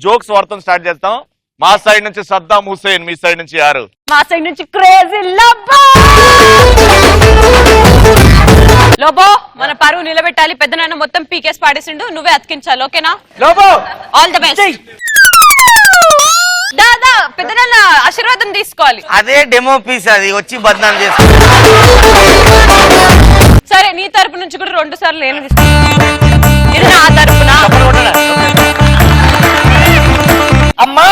Jokes వార్తం start చేస్తాం. మా side నుంచి సద్దాం హుసేన్, మీ సైడ్ నుంచి యారు? మా సైడ్ నుంచి క్రేజీ లోబో. మన పరువు నిలబెట్టాలి. పెద్ద నాన్న మొత్తం పీకేస్ పాడేసిండు, నువ్వే అతికించాలి. ఓకేనా లోబో? All the best. దాదా పెద్ద నాన్న ఆశీర్వాదం తీసుకోవాలి. అదే డెమో పీస్, అది వచ్చి బద్నాం చేస్తా. సరే నీ తరపు నుంచి కూడా 2 సార్లు నేను ఇది నా తరపున. అమ్మా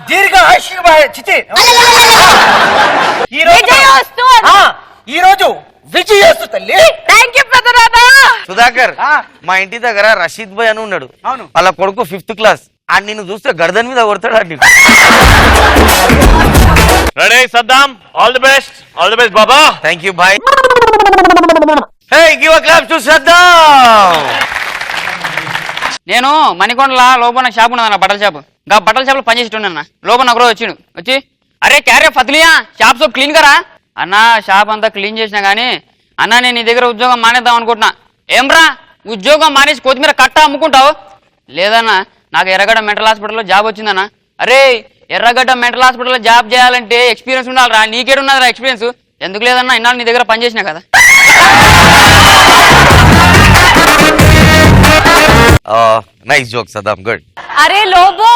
దీర్ఘ ఈ రోజు విజయస్తు తల్లి. థ్యాంక్ యూ పెద్ద నాన్న. సుధాకర్, మా ఇంటి దగ్గర రషీద్ భాయ్ అని ఉన్నాడు. వాళ్ళ కొడుకు 5th క్లాస్. అని నిన్ను చూస్తే గర్దన్ మీద కొడతాడు. అండి ready Saddam? All the best, all the best బాబా. Thank you bye. Hey give a clap to Saddam. నేను మణికొండలా లోపల షాప్ ఉన్నదన్న, బట్టల షాప్. ఇంకా బట్టల షాప్ లో పనిచేసేటున్నా. లోపల ఒకరోజు వచ్చిండు. వచ్చి అరే క్యారే ఫత్లియా షాప్ సో క్లీన్ కరా అన్న. షాప్ అంతా క్లీన్ చేసినా గానీ అన్న నేను నీ దగ్గర ఉద్యోగం మానేద్దాం అనుకుంటున్నా. ఏమ్రా ఉద్యోగం మానేసి కొత్తిమీర కట్ట అమ్ముకుంటావు? లేదన్నా నాకు ఎర్రగడ్డ మెంటల్ హాస్పిటల్లో జాబ్ వచ్చిందన్న. అరే ఎర్రగడ్డ మెంటల్ హాస్పిటల్లో జాబ్ చేయాలంటే ఎక్స్పీరియన్స్ ఉండాలిరా. నీకేడున్నదిరా ఎక్స్పీరియన్స్? ఎందుకు లేదన్నా, ఇన్నాళ్ళు నీ దగ్గర పనిచేసినా కదా. Nice joke Saddam, good. అరే లోబో,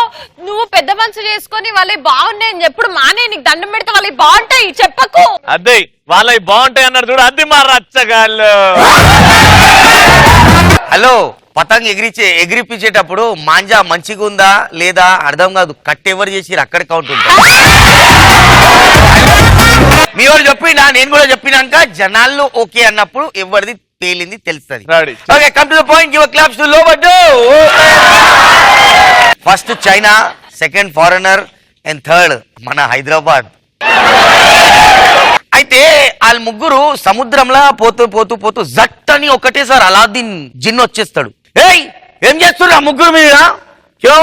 నువ్వు పెద్ద మనసు చేసుకొని వాళ్ళవి బాగున్నాయని ఎప్పుడు మానే. నీకు దండం పెడితే వాళ్ళవి బాగుంటాయి, చెప్పకు. అదే వాళ్ళవి బాగుంటాయి అన్నాడు చూడు, అది మా రచ్చగాళ్ళు. హలో, పతంగ్ ఎగిరిపించేటప్పుడు మాంజా మంచిగా ఉందా లేదా అర్థం కాదు. కట్ ఎవరు చేసి అక్కడ కౌంట్ ఉంటా. మీ వాళ్ళు చెప్పినా నేను కూడా చెప్పినాక జనాల్లో ఓకే అన్నప్పుడు ఎవరిది పేలింది తెలుస్తుంది. Okay, come to the point. Give claps to లోబడ్డు. First China, second foreigner and third మన హైదరాబాద్. అయితే వాళ్ళ ముగ్గురు సముద్రంలో పోతూ పోతూ పోతూ జట్ అని ఒకటేసారి అలాద్దీన్ జిన్ వచ్చేస్తాడు. ఏయ్ ఏం చేస్తున్నారు ఆ ముగ్గురు మీద? క్యో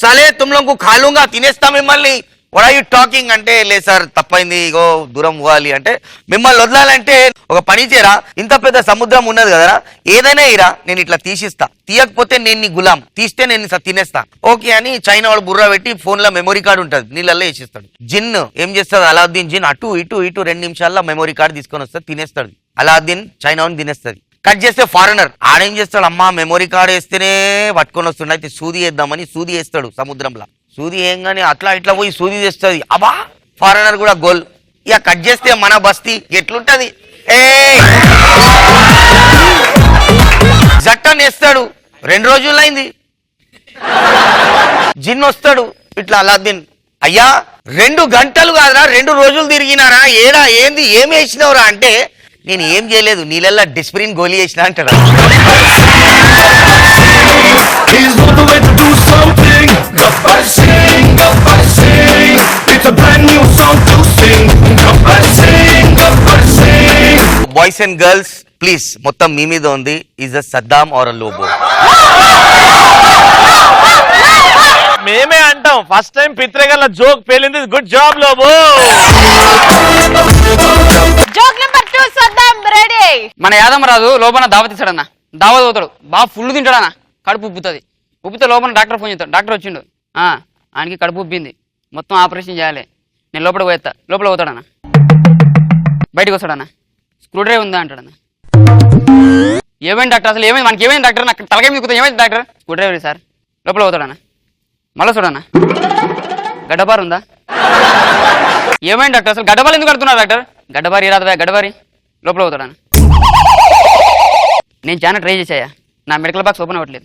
సలే తుమ్లకు ఖాళూగా తినేస్తా మిమ్మల్ని. వాట్ ఆర్ యూ టాకింగ్ అంటే, లేదు సార్ తప్పైంది, ఇగో దూరం పోవాలి అంటే. మిమ్మల్ని వదలాలంటే ఒక పని చేయరా, ఇంత పెద్ద సముద్రం ఉన్నది కదరా, ఏదైనా ఇరా నేను ఇట్లా తీసిస్తా, తీయకపోతే నేను నీ గులాం, తీస్తే నేను తినేస్తా. ఓకే అని చైనా వాడు బుర్ర పెట్టి ఫోన్ లో మెమరీ కార్డు ఉంటుంది, నీళ్ళల్లో వేసిస్తాడు. జిన్ ఏం చేస్తుంది, అలాద్దీన్ జిన్ అటు ఇటు 2 నిమిషాల్లో మెమరీ కార్డు తీసుకొని వస్తుంది, తినేస్తాడు. అలాద్దీన్ చైనా వాడిని తినేస్తుంది. కట్ చేస్తే ఫారెనర్ ఆడేం చేస్తాడు, అమ్మా మెమరీ కార్డు వేస్తేనే పట్టుకొని వస్తుండే, అయితే సూది వేద్దామని సూది వేస్తాడు సముద్రంలో. సూది ఏం గానీ అట్లా ఇట్లా పోయి సూది తెస్తుంది. అబ్బా ఫారెనర్ కూడా గోల్. ఇక కట్ చేస్తే మన బస్తీ ఎట్లుంటది, ఏ జట్టన్ వేస్తాడు. 2 రోజులు అయింది. జిన్ వస్తాడు ఇట్లా, అలాద్దీన్ అయ్యా 2 గంటలు కాదురా 2 రోజులు తిరిగినారా, ఏడా ఏంది ఏం వేసినవరా అంటే, నేను ఏం చేయలేదు నీళ్ళల్లో డిస్ప్రిన్ గోలీ వేసిన అంటాడు. బాయ్స్ అండ్ గర్ల్స్ ప్లీజ్, మొత్తం మీ మీద ఉంది. Is a Saddam or a Lobo? మేమే అంటాం ఫస్ట్ టైం పిత్రగల్ల జోక్ పేలింది. Good job Lobo. Joke number 2 Saddam ready. మన యాదమరాజు లోపల దావత్ ఇస్తాడన్న. దావత్ పోతాడు, బాగా ఫుల్ తింటాడన్న. కడుపు ఉబ్బుతుంది. ఉబ్బితే లోపల డాక్టర్ ఫోన్ చేస్తాడు. డాక్టర్ వచ్చిండు, ఆయనకి కడుపు ఉబ్బింది, మొత్తం ఆపరేషన్ చేయాలి, నేను లోపలికి పోయేస్తా. లోపల పోతాడన్న, బయటకు వస్తాడన్న. స్క్రూ డ్రైవర్ ఉందా అంటాడన్న. ఏమైంది డాక్టర్, అసలు ఏమైంది, మనకి ఏమైంది డాక్టర్, నాకు తలకాయ మీకుతా, ఏమైంది డాక్టర్? Screw driver sir. లోపల పోతాడన్న. మళ్ళీ చూడన్న, గడ్డబారు ఉందా? ఏమైంది డాక్టర్, అసలు గడ్డబారు ఎందుకు కడుతున్నారు డాక్టర్? గడ్డబారి రాదు, గడ్డబారి. లోపల పోతాడన్న. నేను చాలా ట్రై చేశాయా, నా మెడికల్ బాక్స్ ఓపెన్ అవ్వట్లేదు.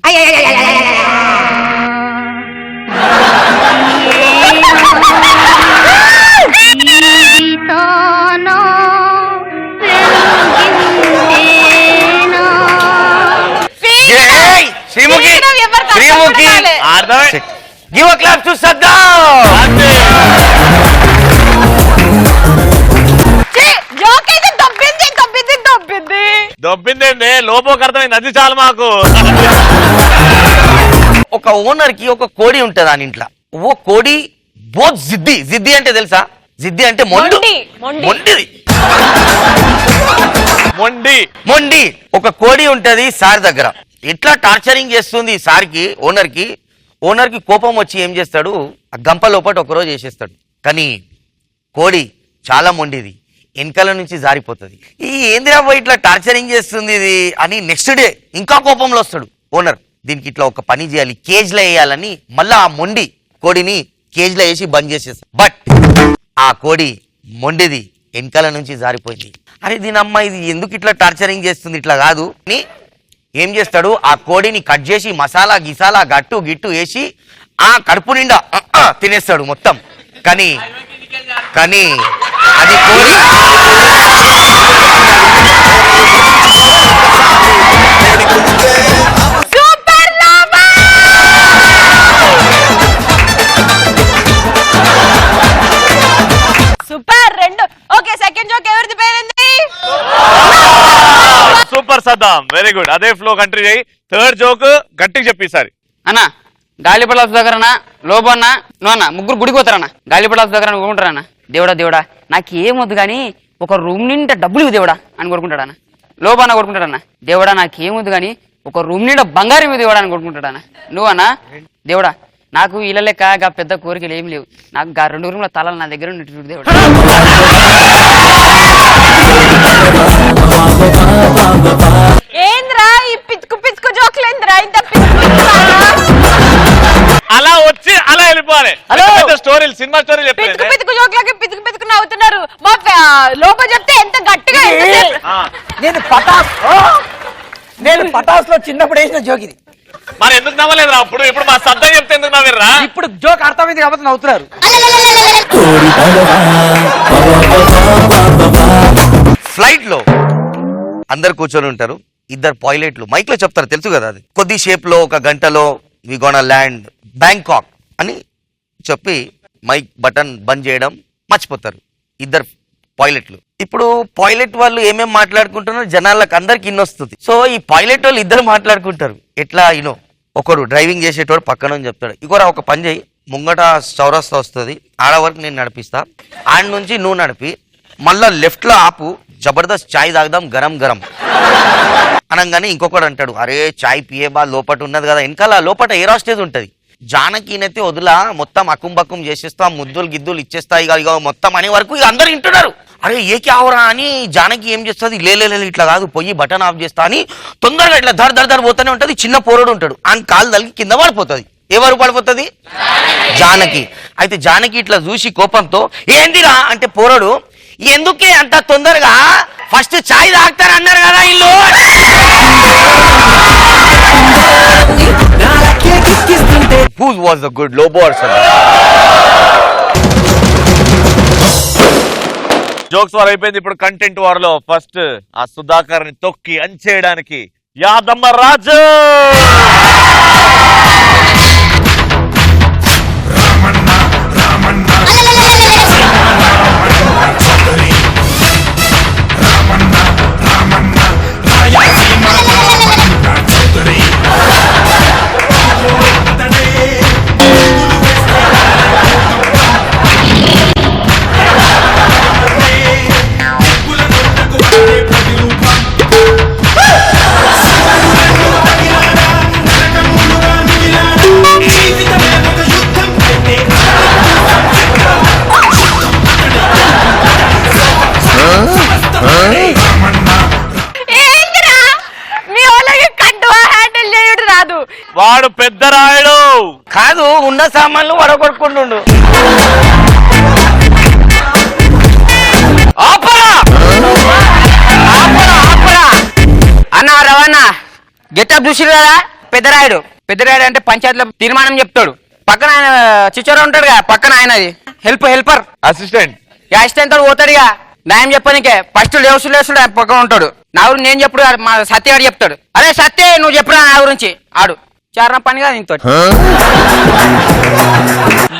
Sreemukhi, give a clap to Saddam. దొబ్బిందండి, లోపోకి అర్థమైంది, అది చాలు మాకు. ఒక ఓనర్ కి ఒక కోడి ఉంటది అని ఇంట్లో. ఓ కోడి బోత్ జిద్ది. జిద్ది అంటే తెలుసా? జిద్ది అంటే మొండి. ఒక కోడి ఉంటది సార్ దగ్గర. ఎట్లా టార్చరింగ్ చేస్తుంది సార్ కి, ఓనర్ కి. ఓనర్ కి కోపం వచ్చి ఏం చేస్తాడు, ఆ గంప లోపల ఒకరోజు వేసేస్తాడు. కానీ కోడి చాలా మొండిది, వెనకాల నుంచి జారిపోతుంది. ఈ ఏందిరా ఇట్లా టార్చరింగ్ చేస్తుంది ఇది అని నెక్స్ట్ డే ఇంకా కోపంలో వస్తాడు ఓనర్. దీనికి ఇట్లా ఒక పని చేయాలి, కేజ్ లో వేయాలని మళ్ళా ఆ మొండి కోడిని కేజ్ లో వేసి బంద్ చేసేస్తాడు. బట్ ఆ కోడి మొండిది, వెనకాల నుంచి జారిపోయింది. అరే దీని అమ్మ ఇది ఎందుకు ఇట్లా టార్చరింగ్ చేస్తుంది, ఇట్లా కాదు అని ఏం చేస్తాడు, ఆ కోడిని కట్ చేసి మసాలా గిసాలా గట్టు గిట్టు వేసి ఆ కడుపు నిండా తినేస్తాడు మొత్తం. కానీ కానీ అది కోడి సూపర్ లాభా! సూపర్ రెండు. ఓకే, సెకండ్ జోక్ ఎవరిది పేరుంది? Super Saddam, very good. అదే ఫ్లో కంట్రీ చేయి. థర్డ్ జోక్ గట్టిగా చెప్పేసారి. అన్న గాలిపట హౌస్ దగ్గర లోపన్న నువ్వు అన్న ముగ్గురు గుడికి పోతారన్న. గాలిపట హౌస్ దగ్గర కోరుకుంటారన్న, దేవుడా దేవుడా నాకు ఏమొద్దు కానీ ఒక రూమ్ నిండా డబ్బులు ఇవ్వు దేవుడా అని కోరుకుంటాడన్న. లోపన్న కోరుకుంటాడన్న, దేవుడా నాకేమొద్దు కానీ ఒక రూమ్ నిండా బంగారం ఇవ్వు దేవుడా అని కోరుకుంటాడన్న. నువ్వన్నా, దేవుడా నాకు ఇళ్ళ లెక్క గా పెద్ద కోరికలు ఏమి లేవు, నాకు గా 2 రూమ్ల తలాలు నా దగ్గర ఉన్నట్టు దేవుడా. ఏంద్రా ఈ పిచ్చుకు పిచ్చుకు జోకులేంద్రా ఇంత అలా వచ్చి అలా వెళ్ళిపోవాలి. స్టోరీలు, సినిమా స్టోరీలు పిచ్చుకు చెప్పలేదు. పిచ్చుకు జోకులకి పిచ్చుకు పిచ్చుకు నవ్వుతున్నారు. మా లోపల చెప్తే ఎంత గట్టిగా నేను పటాస్ లో చిన్నప్పుడు వేసిన జోక్ ఇది. మరి ఎందుకు నవ్వలేదురా అప్పుడు? ఇప్పుడు మా సద్దా చెప్తే ఎందుకు నవ్వరా? ఇప్పుడు జోక్ అర్థమైంది కాబట్టి నవ్వుతున్నారు. ఫ్లైట్ లో అందరు కూర్చొని ఉంటారు, ఇద్దరు పైలట్లు మైక్ లో చెప్తారు, తెలుసు కదా అది. కొద్ది షేప్ లో ఒక గంటలో వి గోనా ల్యాండ్ బ్యాంకాక్ అని చెప్పి మైక్ బటన్ బంద్ చేయడం మర్చిపోతారు ఇద్దరు పైలట్లు. ఇప్పుడు పైలట్ వాళ్ళు ఏమేమి మాట్లాడుకుంటున్నారు జనాలకు అందరికి ఇన్నొస్తుంది. సో ఈ పైలట్ వాళ్ళు ఇద్దరు మాట్లాడుకుంటారు. ఎట్లా ఒకడు డ్రైవింగ్ చేసేటోడు పక్కన చెప్తాడు, ఇగోరా ఒక పని చేయి, ముంగట చౌరస్తా వస్తుంది, ఆడ వరకు నేను నడిపిస్తా, ఆడ నుంచి నువ్వు నడిపి మళ్ళా లెఫ్ట్ లో ఆపు, జబర్దస్త్ చాయ్ తాగుదాం గరం గరం అనగానే ఇంకొకడు అంటాడు, అరే చాయ్ పియే బా లోపట ఉన్నది కదా, వెనకాల లోపట ఎయిర్ హాస్టేజ్ ఉంటది, జానకినైతే వదిలా మొత్తం అక్కుం బక్కుం చేసేస్తా, ముద్దులు గిద్దులు ఇచ్చేస్తాయి ఇక మొత్తం అనే వరకు ఇక అందరు వింటున్నారు. అరే ఏకి ఆవరా అని జానకి ఏం చేస్తుంది, లేలే ఇట్లా కాదు పొయ్యి బటన్ ఆఫ్ చేస్తా అని తొందరగా ఇట్లా ధర పోతూనే ఉంటది. చిన్న పోరడు ఉంటాడు, ఆయన కాలు తలిగి కింద పడిపోతుంది. ఎవరు పడిపోతుంది? జానకి. అయితే జానకి ఇట్లా చూసి కోపంతో ఏందిరా అంటే పోరడు, ఎందుకే అంత తొందరగా, ఫస్ట్ చాయ్ తాగుతారన్నారు కదా ఇల్లు. Who was the good Lobo or something? Jokes war అయిపోయింది. ఇప్పుడు కంటెంట్ వార్ లో ఫస్ట్ ఆ సుధాకర్ ని తొక్కి అంచేయడానికి యాదమ్మ రాజు. వాడు పెద్ద రాయుడు కాదు, ఉన్న సామాన్లు వడగొట్టుకుంటుండు. అన్న రవాణా గెటప్ చూసిరు కదా, పెద్దరాయుడు. పెద్దరాయుడు అంటే పంచాయతీలో తీర్మానం చెప్తాడు. పక్కన ఆయన చిచ్చోరా ఉంటాడు కదా, పక్కన ఆయనది హెల్పర్ అసిస్టెంట్. అసిస్టెంట్ తోడు పోతాడు ఇక న్యాయం చెప్పనికే. ఫస్ట్ లేసుడు పక్కన ఉంటాడు. నా గురించి నేను చెప్పుడు మా సత్య గారు చెప్తాడు, అరే సత్య నువ్వు చెప్పురా నా గురించి. ఆడు చారణ పని కాదు ఇంతో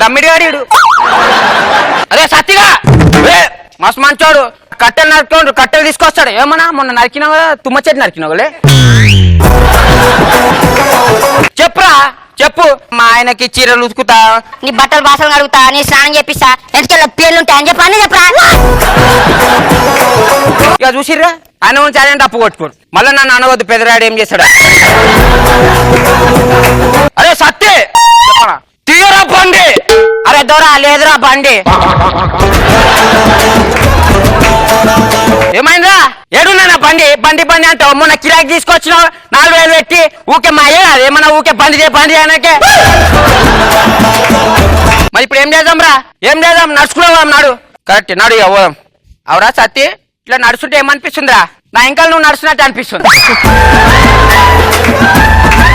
దమ్మిడి గాడు. అరే సత్యగా మస్తు మంచోడు, కట్టెలు నరుకుతాడు, కట్టెలు తీసుకొస్తాడు. ఏమన్నా మొన్న నరికినావు కదా, తుమ్మ చెట్టు నరికినావులే. చెప్పురా చెప్పు. మా ఆయనకి చీరలు ఉతుకుతా, నీ బట్టలు బాసలు కడుగుతా, నీ స్నానం చేపిస్తా, ఎంతకెళ్ళ పేర్లు ఉంటాయని చెప్పి అన్నీ చెప్పరా. ఇక చూసిర్రా ఆయన గురించి ఆయన తప్పు కొట్టుకోడు. మళ్ళీ నన్ను అనవద్దు పెద్దరాడు ఏం చేస్తాడు. అరే సత్తే ఎక్కడ్రా బండి ఏమైందా ఏడున్నా బండి బండి బండి అంటే మొన్న కిరాకి తీసుకొచ్చినావు 4000 పెట్టి ఊకే మా ఏమన్నా ఊకే బండి చేయనాకే మరి ఇప్పుడు ఏం చేద్దాం రా ఏం చేద్దాం నడుచుకున్నావా నాడు కరెక్ట్ నాడు ఇక పోదాం అవురా సత్తి ఇట్లా నడుచుంటే ఏమనిపిస్తుందిరా నా ఇంకా నువ్వు నడుస్తున్నట్టు అనిపిస్తుంది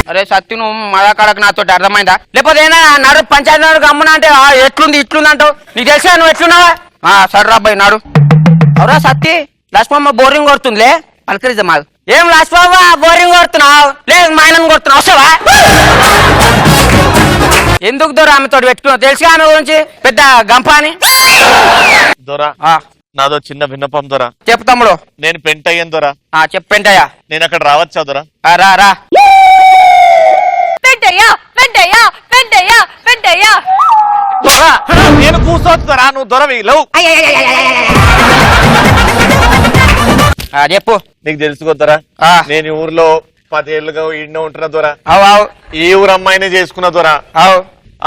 అరే సత్తి నువ్వు మదాకాడకు నాతో అర్థమైందా లేకపోతే ఏనా నాడు పంచాయతీ నాడు గమ్మున అంటే ఎట్లుంది ఇట్లుంది అంటావు నీకు తెలిసా నువ్వు ఎట్లున్నావా సర్రా అబ్బాయి నాడు అవురా సత్తి లక్ష్మమ్మ బోరింగ్ కొడుతుందిలే పలకరిద్దాం మాకు ఏం లక్ష్మమ్మ బోరింగ్ కొడుతున్నావు లేదు మా ఆయన కొడుతున్నావు వస్తావా ఎందుకు దొర ఆమెతో పెట్టుకున్నావు తెలుసుగా ఆమె గురించి పెద్ద గంప అని దొరా నాదో చిన్న విన్నపం దొరా చెప్పు తమ్ముడు నేను పెంట అయ్యాను దొరా చెప్పు పెంటయ్యా నేను అక్కడ రావచ్చా దొరా రా రా పెంటయ్యా పెంటయ్యా పెంటయ్యా పెంటయ్యా దొరా నేను కూర్చోవచ్చు దొరా నువ్వు దొరవి లవ్ చెప్పు నీకు తెలుసుకోద్దురా నేను ఈ ఊర్లో 10 ఏళ్ళుగా ఈడనే ఉంటున్నా దొరా ఈ ఊరు అమ్మాయిని చేసుకున్న దొరా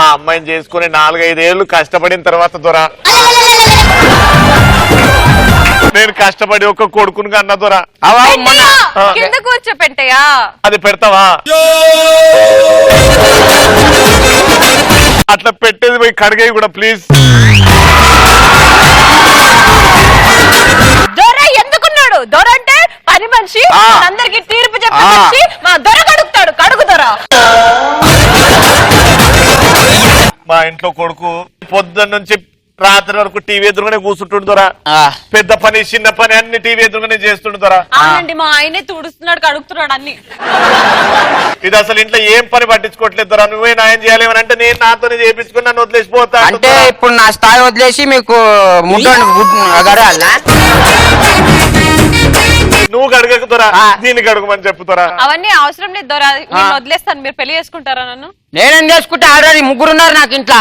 ఆ అమ్మాయిని చేసుకుని 4-5 ఏళ్ళు కష్టపడిన తర్వాత దొరా నేను కష్టపడి ఒక కొడుకుని కన్నా దొరా కింద కూర్చో పెంటయ్యా అది పెడతావా అట్లా పెట్టేది పోయి కడిగేవి కూడా ప్లీజ్ దొర ఎందుకున్నాడు దొర అంటే పని మనిషి అందరికి తీర్పు చెప్పే మనిషి మా దొర కడుగుతాడు కడుగు దొర మా ఇంట్లో కొడుకు పొద్దున్న నుంచి రాత్రి వరకు టీవీ ఎదురుగానే కూర్చుంటుండు దొరా పెద్ద పని చిన్న పని అన్ని టీవీ ఎదురుగానే చేస్తుండు దొరా అవునండి మా ఆయనే తుడుస్తున్నాడు కడుగుతున్నాడు అన్ని ఇది అసలు ఇంట్లో ఏం పని పట్టించుకోవట్లేదు దొరా నువ్వే న్యాయం చేయాలి అంటే నేను నాతోనే చేపించుకుని నన్ను వదిలేసిపోతా అంటే ఇప్పుడు నా స్థాయి వదిలేసి మీకు నువ్వు కడగకు దొరా దీన్ని కడుగుమని చెప్పుతారా అవన్నీ అవసరం లేదు దొర నేను వదిలేస్తాను మీరు పెళ్లి చేసుకుంటారా నన్ను నేనేం చేసుకుంటే ఆల్రెడీ 3 ఉన్నారు నాకు ఇంట్లో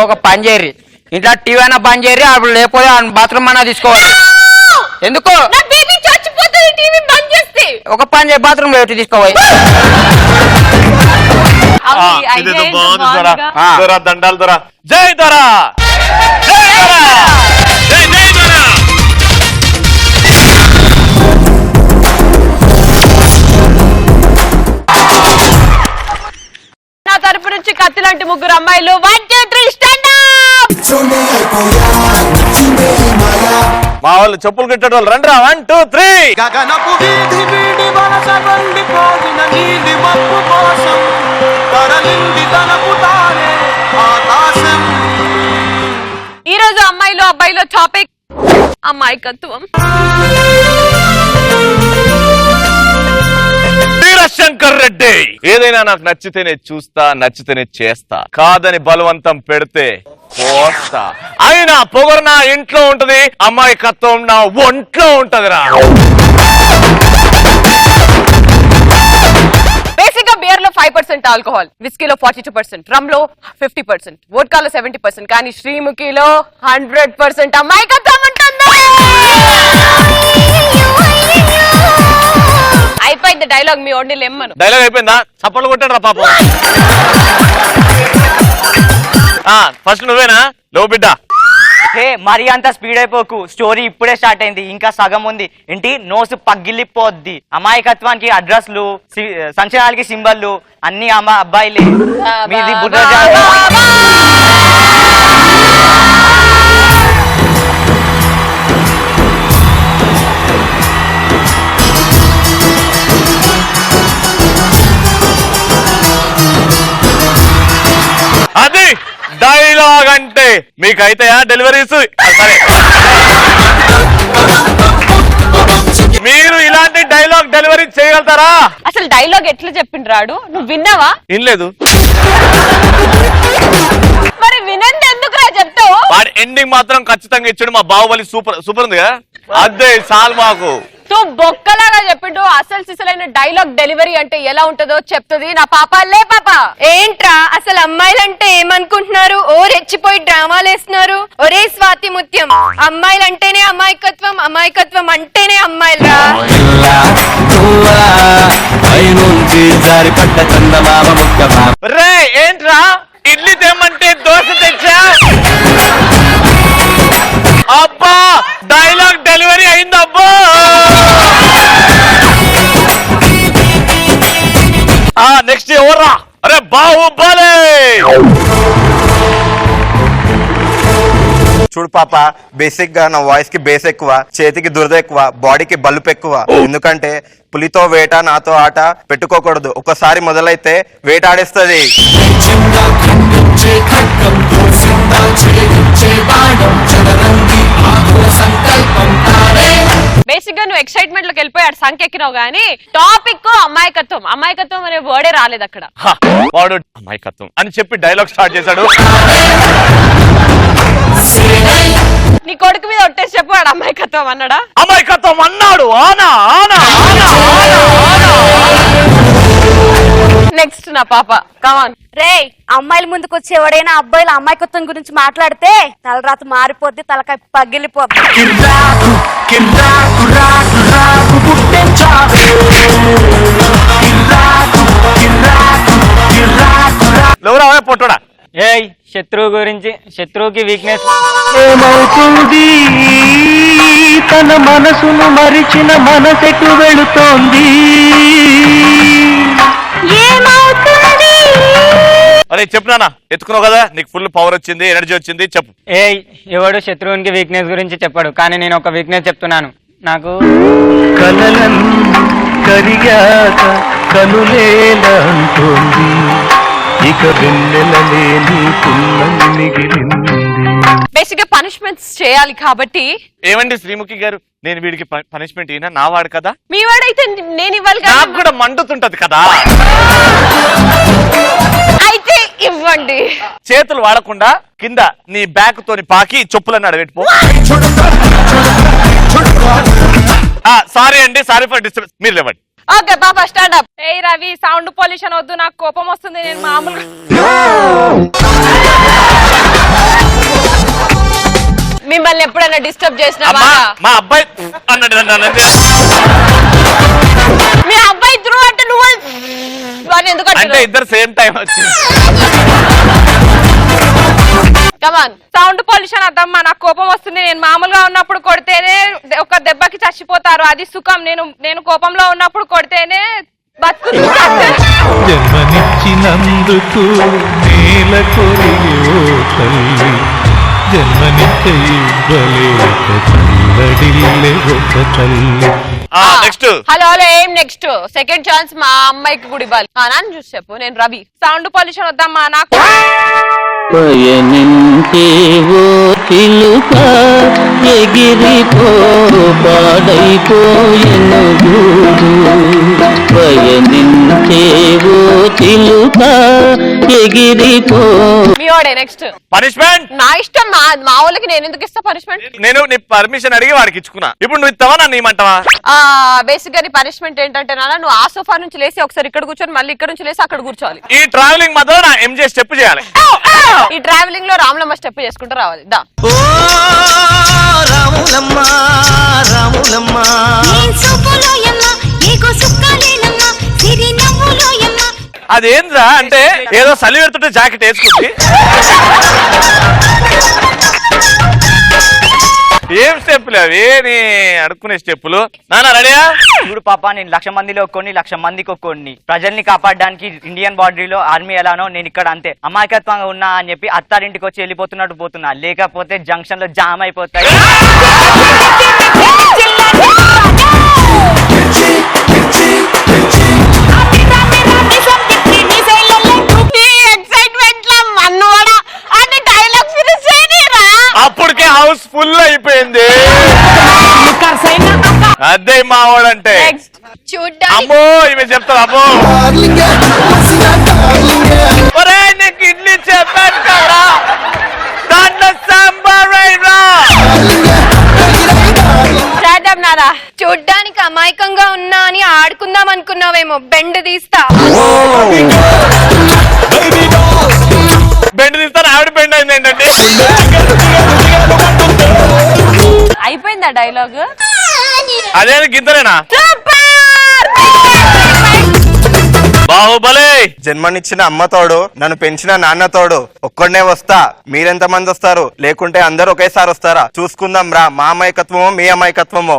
ఒక పని చేయరి ఇంట్లో టీవీ అయినా పని చేయరి అప్పుడు లేకపోతే బాత్రూమ్ అన్నా తీసుకోవాలి ఎందుకు చచ్చిపోతుంది టీవీ బంద్ చేస్తే ఒక పని చేయి బాత్రూమ్ లో తీసుకోవాలి దొరా దండాలు దొరా జై దొరా జై దొరా జై జై దొరా నా తరపు నుంచి కత్తి లాంటి 3 అమ్మాయిలు 1 2 3 స్టాండ్ మా వాళ్ళు చెప్పులు కట్టే వాళ్ళు రండి 1 2 3 గగనపు వీధి వీడి వలస వండిపోగిన నీలి మబ్బు కోసం తరలింది తనకు తానే ఆకాశం. ఈ రోజు అమ్మాయిలు అబ్బాయిలో టాపిక్ అమ్మాయికత్వం. శంకర్ రెడ్డి ఏదైనా నాకు నచ్చితేనే చూస్తా నచ్చితేనే చేస్తా కాదని బలవంతం పెడితే పోస్తా అయినా పొగరు నా ఇంట్లో ఉంటది అమ్మాయికత్వం నా ఒంట్లో ఉంటదిరా. బేసిక్ గా బియర్ లో 5% ఆల్కహాల్, విస్కీలో 42%, రమ్ లో 50%, వోడ్కాలో 70%, కానీ శ్రీముఖిలో 100% అమ్మాయికత్వం ఉంటుంది. అయిపోయింది డైలాగ్, మీ ఓన్లీ లెమ్మను. డైలాగ్ అయిపోయిందా? చప్పట్లు కొట్టాడు రా పాపం. ఫస్ట్ నువ్వేనా లో బిడ్డ? హే మరి అంత స్పీడ్ అయిపోకు, స్టోరీ ఇప్పుడే స్టార్ట్ అయింది, ఇంకా సగం ఉంది. ఏంటి నోసు పగిలిపోద్ది. అమాయకత్వానికి అడ్రస్లు, సంచలనాలకి సింబల్లు అన్ని అబ్బాయిలే. మీది అది డైలాగ్ అంటే మీకైతే డెలివరీస్. సరే మీరు ఇలాంటి డైలాగ్ డెలివరీ చేయగలుగుతారా? అసలు డైలాగ్ ఎట్లా చెప్పిండ్రాడు, నువ్వు విన్నావా? వినలేదు. మరి వినండి ఎందుకురా చెప్తావు? వాడి ఎండింగ్ మాత్రం ఖచ్చితంగా ఇచ్చాడు. మా బాహుబలి సూపర్ ఉంది కదా, అదే చాలు మాకు. బొక్కలాగా చెప్పిండు. అసలు సిసలైన డైలాగ్ డెలివరీ అంటే ఎలా ఉంటుందో చెప్తుంది నా పాప. లే పాప. ఏంట్రా అసలు అమ్మాయిలంటే ఏమనుకుంటున్నారు? ఓ రెచ్చిపోయి డ్రామాలు వేస్తున్నారు. ఒరే స్వాతి ముత్యం, అమ్మాయిలంటేనే అమాయకత్వం, అమాయకత్వం అంటేనే అమ్మాయిలరా. రే ఏంట్రా ఇడ్లీ తెమ్మ నెక్స్ట్ ఎవర్రా? అరే బాహుబలి. చూడు పాప, బేసిక్ గా నా వాయిస్ కి బేస్ ఎక్కువ, చేతికి దురద ఎక్కువ, బాడీకి బలుపు ఎక్కువ. ఎందుకంటే పులితో వేట నాతో ఆట పెట్టుకోకూడదు. ఒక్కసారి మొదలైతే వేట ఆడేస్తుంది. బేసిక్ గా నువ్వు ఎక్సైట్మెంట్ లోకి వెళ్ళిపోయాడు సంకెక్కినావు గానీ టాపిక్ అమాయకత్వం. అమాయకత్వం అనే వర్డే రాలేదు అక్కడ. వాడు అమాయకత్వం అని చెప్పి డైలాగ్ స్టార్ట్ చేశాడు. నీ కొడుకు మీద ఒట్టేసి చెప్పు వాడు అమాయకత్వం అన్నాడా? అమాయకత్వం అన్నాడు. ఆనా నెక్స్ట్ నా పాప కమాన్. రే అమ్మాయిల ముందుకు వచ్చి ఎవడైనా అబ్బాయిల అమ్మాయికత్వం గురించి మాట్లాడితే తలరాత మారిపోద్ది, తలకాయ పగిలిపోద్ది. ఎవరా పొట్టడా? ఏయ్ శత్రువు గురించి, శత్రువుకి వీక్నెస్ ఏమవుతుంది తన మనసును మరిచిన మనసెటు వెళుతోంది. అరే చెప్పు నాన్న, ఎత్తుకున్నావు కదా, నీకు ఫుల్ పవర్ వచ్చింది, ఎనర్జీ వచ్చింది, చెప్పు. ఏయ్ ఎవడు శత్రువునికి వీక్నెస్ గురించి చెప్పాడు, కానీ నేను ఒక వీక్నెస్ చెప్తున్నాను. నాకు కలలను కరిగాక కనులేలంటోంది, ఇక వెన్నెలలేని పుల్లని మిగిలింది. బేసిక్ గా పనిష్మెంట్స్ చేయాలి కాబట్టి. ఏమండి శ్రీముఖి గారు, నేను వీడికి పనిష్మెంట్ ఈయన నా వాడు కదా, మీ వాడైతే నేను ఇవ్వాలి కదా. నాకు కూడా మండుతుంటది కదా. అయితే ఇవ్వండి. చేతులు వాడకుండా కింద నీ బ్యాక్ తోని పాకి చెప్పులను అడబెట్టుకో. సారీ అండి, సారీ ఫర్ డిస్టర్బెన్స్. మీరు లేవండి. ఓకే పాప స్టాండ్ అప్. ఏ రవి, సౌండ్ పొల్యూషన్ వద్దు, నాకు కోపం వస్తుంది. నేను మామూలుగా మిమ్మల్ని ఎప్పుడైనా డిస్టర్బ్ చేసినా? మా అబ్బాయి అన్నాడు. మీ అబ్బాయి త్రూ అంటే నువ్వు అంటే ఇద్దరు సేమ్ టైం వచ్చింది. కమాన్. సౌండ్ పొల్యూషన్ అద్దమ్మా, నాకు కోపం వస్తుంది. నేను మామూలుగా ఉన్నప్పుడు కొడితేనే ఒక దెబ్బకి చచ్చిపోతారు, అది సుఖం. నేను కోపంలో ఉన్నప్పుడు కొడితేనే బతుకుతుంది. జన్మనిచ్చినందుకు నేల కొరిగి ఓ తల్లి, జన్మనిచ్చే ఇవ్వలేక చల్లడిల్లే ఒక తల్లి. నెక్స్ట్ హలో ఏం నెక్స్ట్? సెకండ్ ఛాన్స్ మా అమ్మాయికి కూడా ఇవ్వాలి. నాన్న చూసి చెప్పు. నేను రవి. సౌండ్ పొల్యూషన్ వద్దమ్మా నాకు. పయనించేవో చిలుక ఎగిరిపో పాడైపోయెను గూడు, పయనించేవో చిలుక ఎగిరిపో. మీ వాడే నెక్స్ట్. పనిష్మెంట్ నా ఇష్టం. మా వాళ్ళకి నేను ఎందుకు ఇస్తా పనిష్మెంట్? నేను నీ పర్మిషన్ అడిగి వాడికి ఇచ్చుకున్నా. ఇప్పుడు నువ్వు ఇస్తావా, నన్ను ఇమ్మంటావా? బేసిక్ గా నీ పనిష్మెంట్ ఏంటంటే నాన్న, నువ్వు ఆ సోఫా నుంచి లేసి ఒకసారి ఇక్కడ కూర్చొని మళ్ళీ ఇక్కడ నుంచి లేసి అక్కడ కూర్చోవాలి. ఈ ట్రావెలింగ్ మధ్యలో నా ఎంజే స్టెప్ చేయాలి. ఈ ట్రావెలింగ్ లో రాములమ్మ స్టెప్ చేసుకుంటూ రావాలి. దా అదేంద్రా అంటే ఏదో చలి పెడుతుంటే జాకెట్ వేసుకుంది. ఏం స్టెప్పులు అవి, నీ అడుక్కునే స్టెప్పులు. నాన్న రెడీయా? చూడు పాప, నేను 1,00,000 మందిలో ఒక్కొని, 1,00,000 మందికి ఒక్కొని. ప్రజల్ని కాపాడడానికి ఇండియన్ బార్డరీలో ఆర్మీ ఎలానో నేను ఇక్కడ అంతే అమాయకత్వంగా ఉన్నా అని చెప్పి అత్తారింటికి వచ్చి వెళ్ళిపోతున్నట్టు పోతున్నా, లేకపోతే జంక్షన్ లో జామ్ అయిపోతాయి. అప్పటికే హౌస్ ఫుల్ అయిపోయింది. అదే మా వాడంటే. చూడ్డానికి అమ్మో ఇవి చెప్తారు. అమ్మో నీకు ఇడ్లీ చెప్పాను కదా, దాంట్లో సాంబార్ రా. చూడ్డానికి అమాయకంగా ఉన్నా అని ఆడుకుందాం అనుకున్నావేమో, బెండ్ తీస్తా. బెండ్ తీస్తాను. ఆవిడ బెండ్ అయింది ఏంటంటే అయిపోయిందా డైలాగ్? అదే గింతనేనా? బాహుబలి. జన్మనిచ్చిన అమ్మ తోడు, నన్ను పెంచిన నాన్న తోడు. ఒక్కడనే వస్తా, మీరెంత మంది వస్తారు? లేకుంటే అందరు ఒకేసారి వస్తారా? చూసుకుందాం రా, మా అమాయకత్వమో మీ అమాయకత్వమో.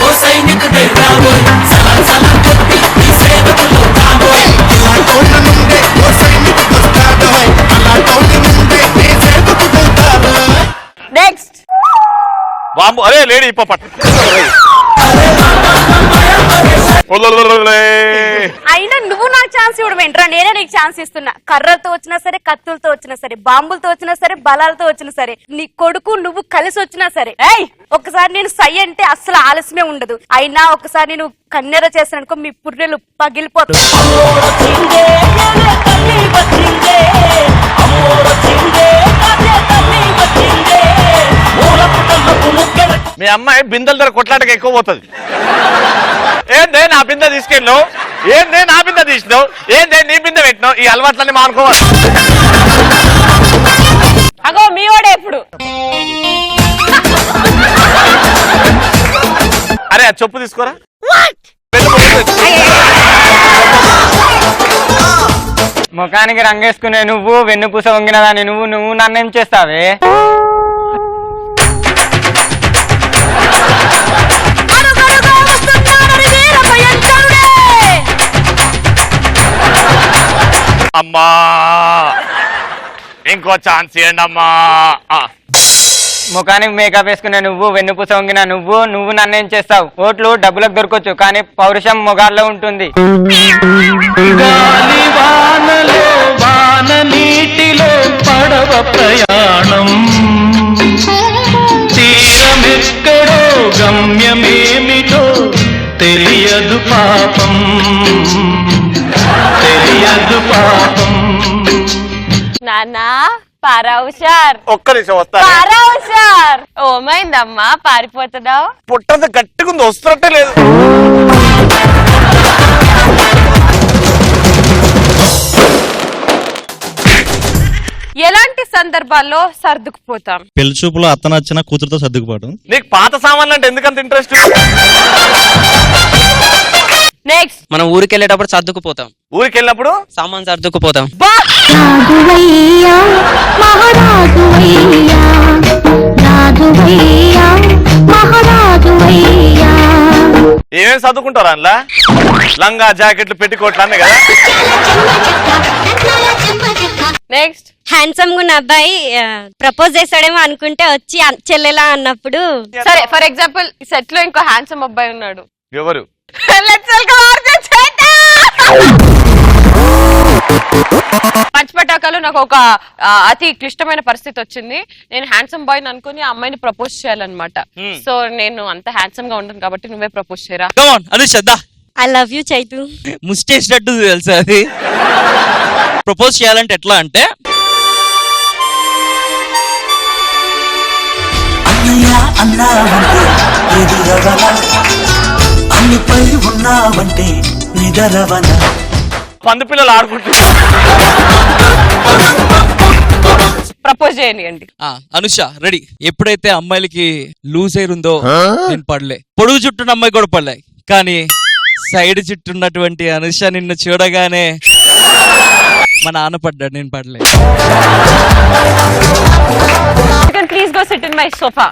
ఓ సైనికుడే రావోయ్, సలాం సలాం కొట్టి ఈ సేవకులో బాంబు అరే లేడీ ఇప్ప పట్టు అయినా నువ్వు నాకు ఛాన్స్ ఇవ్వడం ఏంట్రా? నేనే నీకు ఛాన్స్ ఇస్తున్నా. కర్రలతో వచ్చినా సరే, కత్తులతో వచ్చినా సరే, బాంబులతో వచ్చినా సరే, బలాలతో వచ్చినా సరే, నీ కొడుకు నువ్వు కలిసి వచ్చినా సరే, ఒకసారి నేను సై అంటే అస్సలు ఆలస్యమే ఉండదు. అయినా ఒకసారి నేను కన్నెర చేస్తానుకో మీ పుర్రెలు పగిలిపోతాయి. మీ అమ్మాయి బిందెల ధర కొట్లాటకి ఎక్కువ పోతుంది. ఏందే నా బిందె తీసుకెళ్ళినావు, ఏందే నా బిందె తీసినావు, ఏందే నీ బిందె పెట్టినావు, ఈ అలవాట్లన్నీ మానుకోవాలి. అగో మీ వాడే ఇప్పుడు. అరే ఆ చెప్పు తీసుకోరా. ముఖానికి రంగేసుకునే నువ్వు, వెన్నుపూస వంగినదాన్ని నువ్వు, నువ్వు నన్నేం చేస్తావే? అమ్మా ఇంకో ఛాన్స్ ఇవ్వండి అమ్మా. ముఖానికి మేకప్ వేసుకునే నువ్వు, వెన్నుపూస వంగిన నువ్వు, నువ్వు నన్నేం చేస్తావు? ఓట్లు డబ్బులకు దొరకొచ్చు, కానీ పౌరుషం మొగాల్లో ఉంటుంది. గాలి వానలో వాన నీటిలో పడవ ప్రయాణం, తీరమెక్కడో గమ్యమేమిటో తెలియదు పాపం, తెలియదు పాపం. నానా పారా హుషార్, ఒక్క నిమిషం వస్తా. పారా హుషార్. ఓమైందమ్మా పారిపోతున్నావు? పుట్టంత గట్టిగుంది, వస్తున్నట్టే లేదు. ఎలాంటి సందర్భాల్లో సర్దుకుపోతాం? పెళ్లి చూపులో అత్త నచ్చిన కూతురుతో సర్దుకుపోవడం. నీకు పాత సామాన్లు అంటే ఎందుకంత ఇంట్రెస్ట్? నెక్స్ట్, మనం ఊరికి వెళ్ళేటప్పుడు సర్దుకుపోతాం. ఊరికి వెళ్ళినప్పుడు సామాన్ సర్దుకుపోతాం. ఏమేమి చదువుకుంటారా అందులో? లంగా జాకెట్లు పెట్టికోట్లు అన్నీ కదా. నెక్స్ట్, హ్యాండ్సమ్ గా ఉన్న అబ్బాయి ప్రపోజ్ చేస్తాడేమో అనుకుంటే వచ్చి చెల్లెలా అన్నప్పుడు. సరే ఫర్ ఎగ్జాంపుల్ సెట్ లో ఇంకో హ్యాండ్సమ్ అబ్బాయి ఉన్నాడు. ఎవరు? పంచపటాకాలు నాకు ఒక అతి క్లిష్టమైన పరిస్థితి వచ్చింది. నేను హ్యాండ్సమ్ బాయ్ అనుకుని ఆ అమ్మాయిని ప్రపోజ్ చేయాలన్నమాట. సో నేను అంత హ్యాండ్సమ్ గా ఉండను కాబట్టి నువ్వే ప్రపోజ్ చేయరా. I love you Chaitu. ముస్టేసినట్టు తెలుసా అది. ప్రపోజ్ చేయాలంటే ఎట్లా అంటే పందు పిల్లలు ఆడుకుంటున్నారు. ప్రపోజ్ చేయండి. అనుష రెడీ. ఎప్పుడైతే అమ్మాయిలకి లూజ్ ఎయిర్ ఉందో నేను పడలే, పొడుగు చుట్టూన్న అమ్మాయి కూడా పడలే, కానీ సైడ్ చుట్టున్నటువంటి అనుష నిన్ను చూడగానే మా నాన్న పడ్డాడు, నేను పడలే. Please go SIT in my sofa.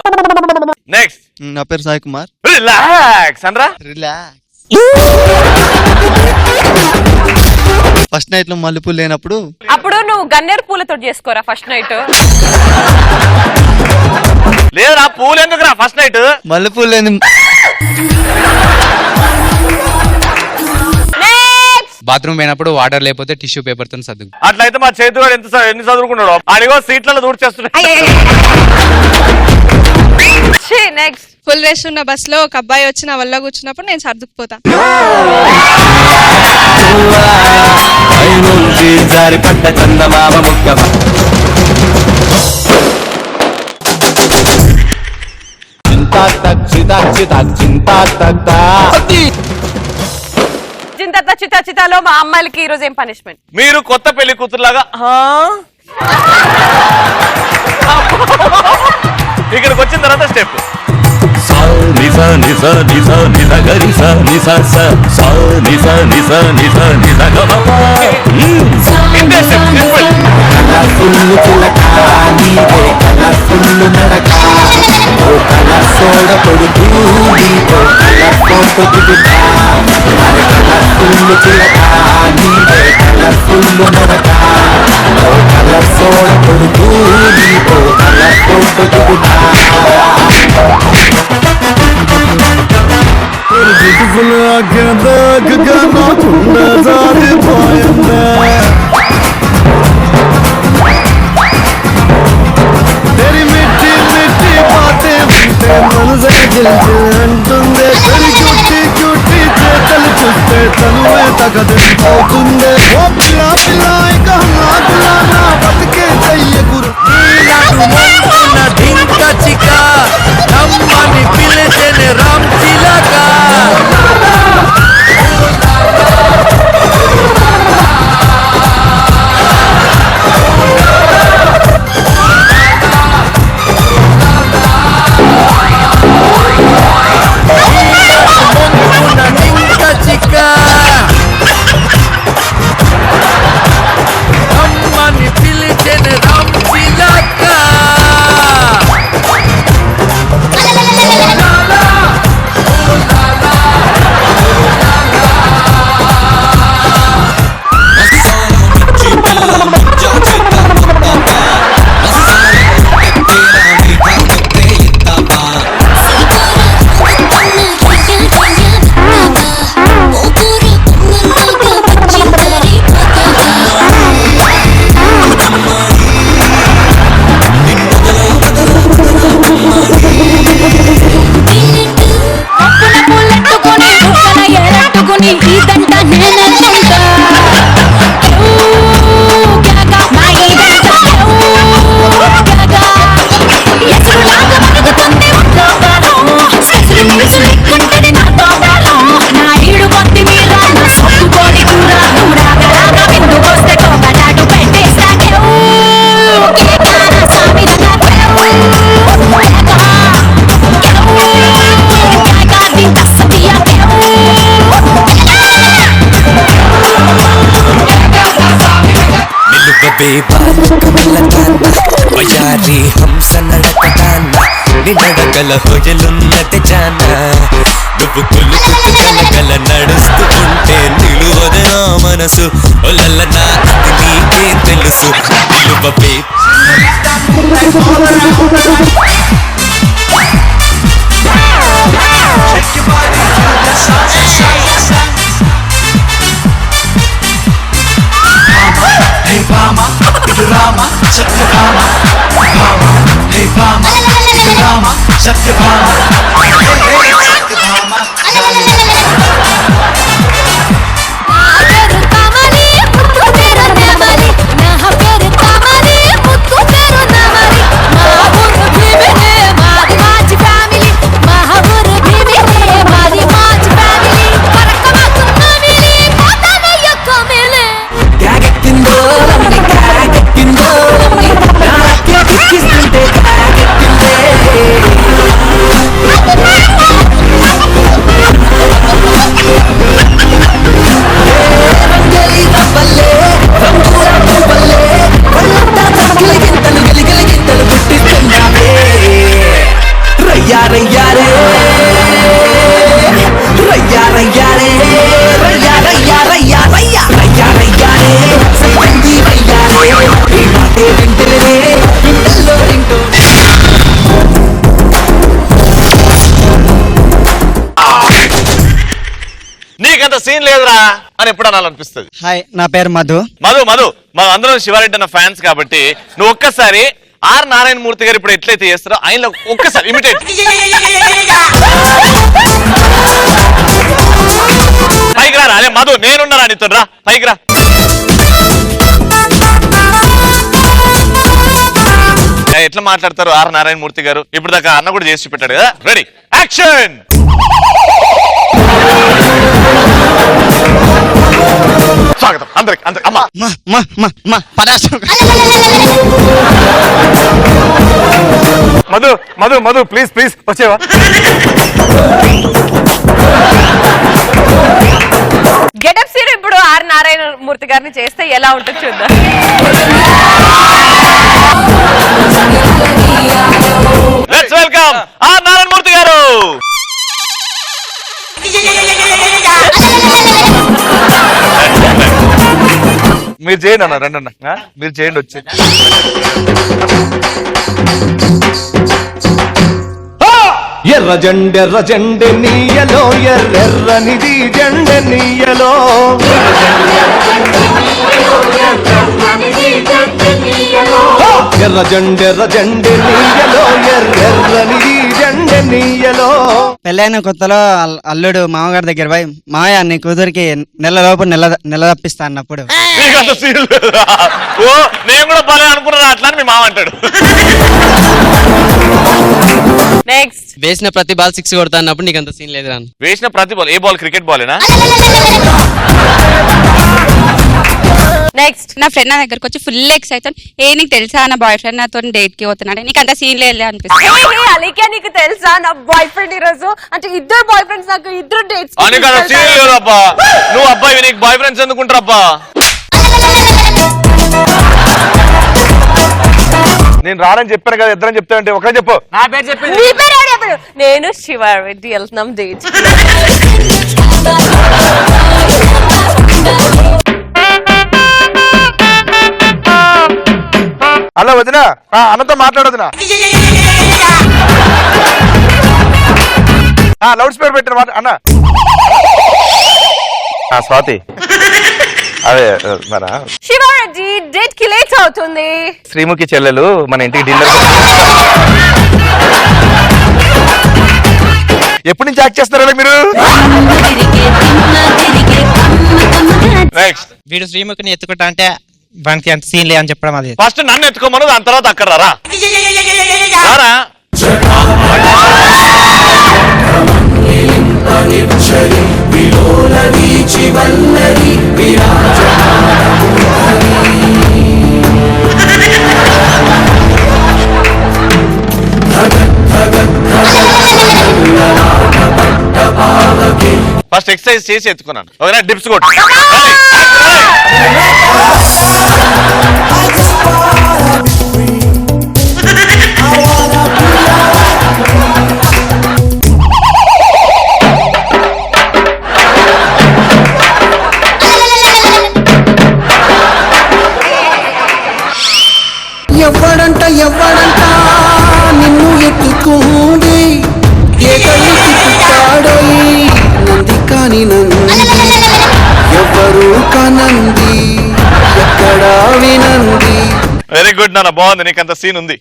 Next, నా పేరు సాయి కుమార్. రిలాక్స్ అనరా. రిలాక్స్. ఫస్ట్ నైట్ లో మల్లెపూలు లేనప్పుడు అప్పుడు నువ్వు గన్నేరు పూలతో చేసుకోరా ఫస్ట్ నైట్. లేదురా పూలు ఎందుకురా ఫస్ట్ నైట్? మల్లెపూలు లేని బాత్రూమ్ పోయినప్పుడు వాటర్ లేకపోతే టిష్యూ పేపర్ తో సర్దు. అట్లయితే మా చేతివాడు ఎన్ని చదువుకుంటాడు? అడిగో సీట్లలో దూడ్చేస్తున్నాడు. నెక్స్ట్, ఫుల్ రష్ ఉన్న బస్ లో ఒక అబ్బాయి వచ్చి నా వల్ల కూర్చున్నప్పుడు నేను సర్దుకుపోతా. చితా చితాలో మా అమ్మాయిలకి ఈ రోజు ఏం పనిష్మెంట్? మీరు కొత్త పెళ్లి కూతురులాగా ఇక్కడికి వచ్చిన తర్వాత స్టెప్ సోడ లైఫ్లో గదగగా నాకుండా జారిపోయిందా తెరి మిట్టి మిట్టి పాటే ఉంటే మనసే గెలిచి అంటుందే తెరి చుట్టి చుట్టి చేతలు చూస్తే తనువే తగదిపోతుందే ఓ పిల్ల పిల్ల ఇక నా పిల్ల నా బతికే చెయ్యకురు డింక చిక రమ్మని పిలిచెని రామ్ చిలక డింక చిక రమ్మని పిలిచెని రామ్ చిలక వయారి హంస నడకదాన నిడగల హొజలున్నది జాన నువ్వు కొలుకుతూ గలగల నడుస్తూ ఉంటే నిలువదు నా మనసు ఒలల్లనా అది నీకే తెలుసు నిలువబే నీకంత సీన్ లేదురా అని ఎప్పుడు అనాలనిపిస్తుంది. హాయ్, నా పేరు మధు. మధు మధు మనం అందరం శివారెడ్డి అన్న ఫ్యాన్స్ కాబట్టి నువ్వు ఒక్కసారి ఆర్ నారాయణమూర్తి గారు ఇప్పుడు ఎట్లయితే చేస్తారో ఆయన ఒక్కసారి ఇమిటేట్ పైకి రా. అదే మధు నేనున్నారా నీతో రా పైకి రా. ఎట్లా మాట్లాడతారు ఆర్ నారాయణమూర్తి గారు ఇప్పుడు దాకా అన్న కూడా చేసి పెట్టాడు కదా. Ready action. స్వాగతం అందరికి అందరికి అమ్మా మధు మధు మధు ప్లీజ్ ప్లీజ్ వచ్చేవా. గెటప్ సీన్ ఇప్పుడు ఆర్ నారాయణమూర్తి గారిని చేస్తే ఎలా ఉంటుంది చూద్దాం. లెట్స్ వెల్కమ్ ఆర్ నారాయణమూర్తి గారు. మీరు చేయండి అన్న రండి అన్న మీరు చేయండి వచ్చి. ఎర్ర జెండె నీయలో ఎర్రనిది జెండె నీయలో ఎర్ర జెండె నీయలో ఎర్రనిది జెండె నీయలో. పెళ్ళైన కొత్తలో అల్లుడు మామగారి దగ్గర పోయి మామయ్య నీ కూతురికి నెలలోపు నెల తప్పిస్తా అన్నప్పుడు నీకు అంత సీన్ లేదా? ఓ నేను కూడా భలే అనుకున్నాను అట్లా అని మీ మామ అంటాడు. నెక్స్ట్ వేసిన ప్రతి బాల్ 6 కొడతా అన్నప్పుడు నీకు అంత సీన్ లేదు రాను. వేసిన ప్రతి బాల్ ఏ బాల్? క్రికెట్ బాలేనా? నెక్స్ట్ నా ఫ్రెండ్ నా దగ్గరకు వచ్చి ఫుల్ ఎక్సైట్ నీకు తెలుసా నా బాయ్ ఫ్రెండ్ నాతో డేట్ కి పోతున్నాడు, నీకు అంత సీన్ లేదు అనిపిస్తుంది. అలీకే నీకు తెలుసా నా బాయ్ ఫ్రెండ్ ఈ రోజు అంటే ఇద్దరు బాయ్ ఫ్రెండ్స్ నాకు ఇద్దరు డేట్స్ అని కదా సీన్ లేదు అబ్బా. నువ్వు అబ్బాయి నీకు బాయ్ ఫ్రెండ్స్ ఎందుకుంటారబ్బా? నేను రానని చెప్పాను కదా, ఇద్దరని చెప్తానంటే ఒకరే చెప్పు. నా పేరు చెప్పింది. నీ పేరు ఎవరు చెప్పాడు? నేను శివారెడ్డి వెళ్తున్నాం డేట్. హలో వదినా, అన్నతో మాట్లాడదునా? లౌడ్ స్పీకర్ పెట్టిన అన్న. స్వాతి అదే మన శివారెడ్డి డేట్ కి లేట్ అవుతుంది. శ్రీముఖి చెల్లెలు మన ఇంటికి డిన్నర్. ఎప్పటి నుంచి యాక్ట్ చేస్తారా మీరు? నెక్స్ట్ వీడు శ్రీముఖిని ఎత్తుకుంటా అంటే వానికి అంత సీన్ లే అని చెప్పడం అది. ఫస్ట్ నన్ను ఎత్తుకోమను, దాని తర్వాత అక్కడ రారా. ఫస్ట్ ఎక్సర్సైజ్ చేసి ఎత్తుకున్నాను. ఓకేనా? డిప్స్ కొట్టు. ఎవ్వడంట నిన్ను ఎత్తుకుంది ఏ కళ్ళు తిప్పుతాడోయి నంది కాని నంది ఎవ్వరు కానంది ఎక్కడా వినంది. వెరీ గుడ్ నాన్న, బాగుంది. నీకు అంత సీన్ ఉంది.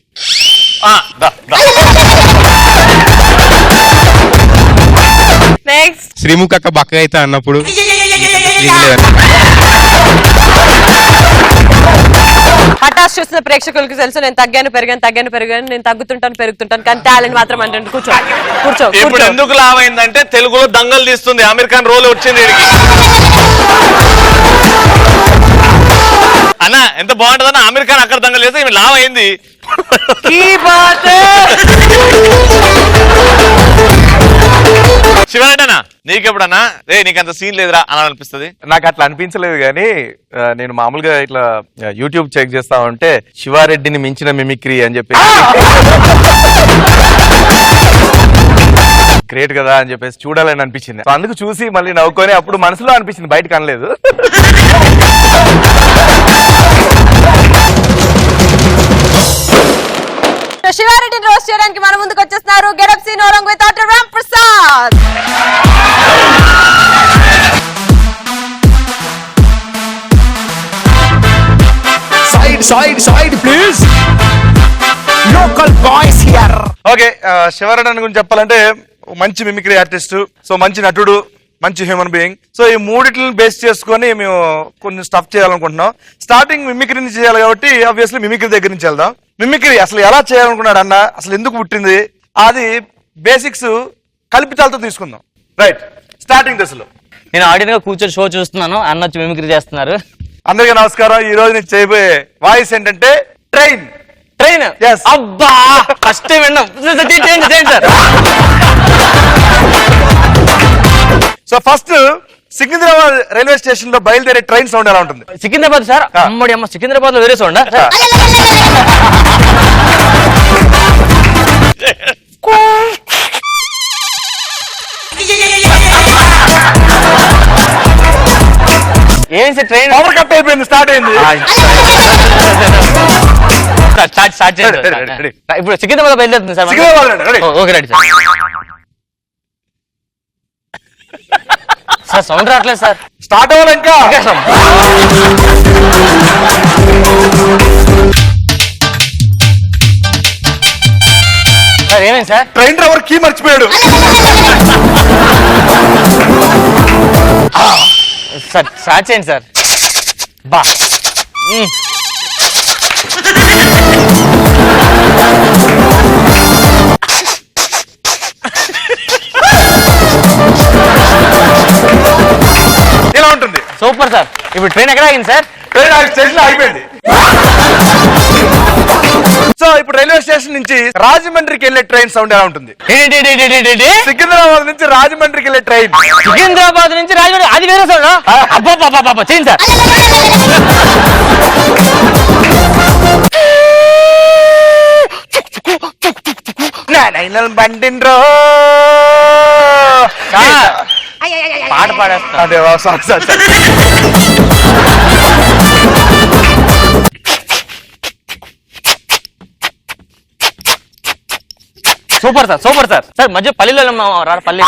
నెక్స్ట్ శ్రీముఖి అక్క బక్క అయితే అన్నప్పుడు పటాస్ చూసిన ప్రేక్షకులకు తెలుసు నేను తగ్గాను పెరిగాను, నేను తగ్గుతుంటాను పెరుగుతుంటాను, కానీ టాలెంట్ మాత్రం అంటే కూర్చో కూర్చో. ఇప్పుడు ఎందుకు లావైందంటే తెలుగులో దంగలు తీస్తుంది, అమెరికన్ రోల్ వచ్చింది వీడికి. అన్న ఎంత బాగుంటుందన్న, అమెరికన్ అక్కడ దంగలు చేస్తే ఈమె లావ్ అయింది. శివరెడ్డనా నీకెప్పుడన్నా రే నీకంత సీన్ లేదురా అని అనిపిస్తుంది? నాకు అట్లా అనిపించలేదు కానీ నేను మామూలుగా ఇట్లా యూట్యూబ్ చెక్ చేస్తా ఉంటే శివారెడ్డిని మించిన మిమిక్రీ అని చెప్పి గ్రేట్ కదా అని చెప్పేసి చూడాలని అనిపించింది. అందుకు చూసి మళ్ళీ నవ్వుకొని అప్పుడు మనసులో అనిపించింది, బయటకు అనలేదు. శివారెడ్డిని రోస్ట్ చేయడానికి మన ముందుకు వచ్చేస్తున్నారు గెటప్ సీన్ ఓరంగ్ with doctor Ram Prasad. Side please, local boys here. Okay, Sivareddy గురించి చెప్పాలంటే మంచి మిమిక్రీ ఆర్టిస్ట్, సో మంచి నటుడు, మంచి హ్యూమన్ బీయింగ్. సో ఈ మూడిటిని బేస్ చేసుకొని మేము కొన్ని స్టఫ్ చేయాలనుకుంటున్నాం. స్టార్టింగ్ మిమిక్రీ నుంచి చేయాలి కాబట్టి ఆబ్వియస్లీ మిమిక్రీ దగ్గర నుంచి వెళ్దాం. మిమిక్రీ అసలు ఎలా చేయాలనుకున్నాడు అన్న, అసలు ఎందుకు పుట్టింది, అది బేసిక్స్ కల్పితాలతో తీసుకుందాం. రైట్, స్టార్టింగ్ దశలో నేను ఆడియన్ గా కూర్చొని షో చూస్తున్నాను, అన్న వచ్చి మిమిక్రీ చేస్తున్నారు. అందరికీ నమస్కారం. ఈ రోజు నేను చేయబోయే వాయిస్ ఏంటంటే ట్రైన్. ట్రైన్? Yes. అబ్బా ఫస్ట్ విన్నాం sir. So first Secunderabad railway station లో బయలుదేరే ట్రైన్ సౌండ్ ఎలా ఉంటుంది? సికింద్రాబాద్ సార్? అమ్మడి అమ్మ, సికింద్రాబాద్ లో వేరే సౌండ్. ఏం సార్ ట్రైన్ పవర్ కట్ అయిపోయింది, స్టార్ట్ అయింది. స్టార్ట్ చేయండి. ఇప్పుడు సికింద్రాబాద్ బయలుదేరుతుంది sir. Secunderabad okay right sir. Sir sound రావట్లేదు సార్. స్టార్ట్ అవ్వాలి ఇంకా. సార్ ఏమైంది సార్? ట్రైన్ డ్రైవర్ కీ మర్చిపోయాడు. సార్ స్టార్ట్ చేయండి సార్. బా ఎలా ఉంటుంది? Super sir. ఇప్పుడు ట్రైన్ ఎక్కడ ఆగింది సార్? ట్రైన్ స్టేషన్ లో అయిపోయింది. సో ఇప్పుడు రైల్వే స్టేషన్ నుంచి రాజమండ్రికి వెళ్ళే ట్రైన్ సౌండ్ ఎలా ఉంటుంది? సికింద్రాబాద్ నుంచి రాజమండ్రికి వెళ్ళే ట్రైన్. సికింద్రాబాద్ నుంచి రాజమండ్రి, అది వేరే సౌండ్. అబ్బా చేయండి సార్. బండిండ్రో పాట పాడేస్తా. అదే sorry. Super sir, super sir. Sir మధ్య పల్లిలో పల్లి.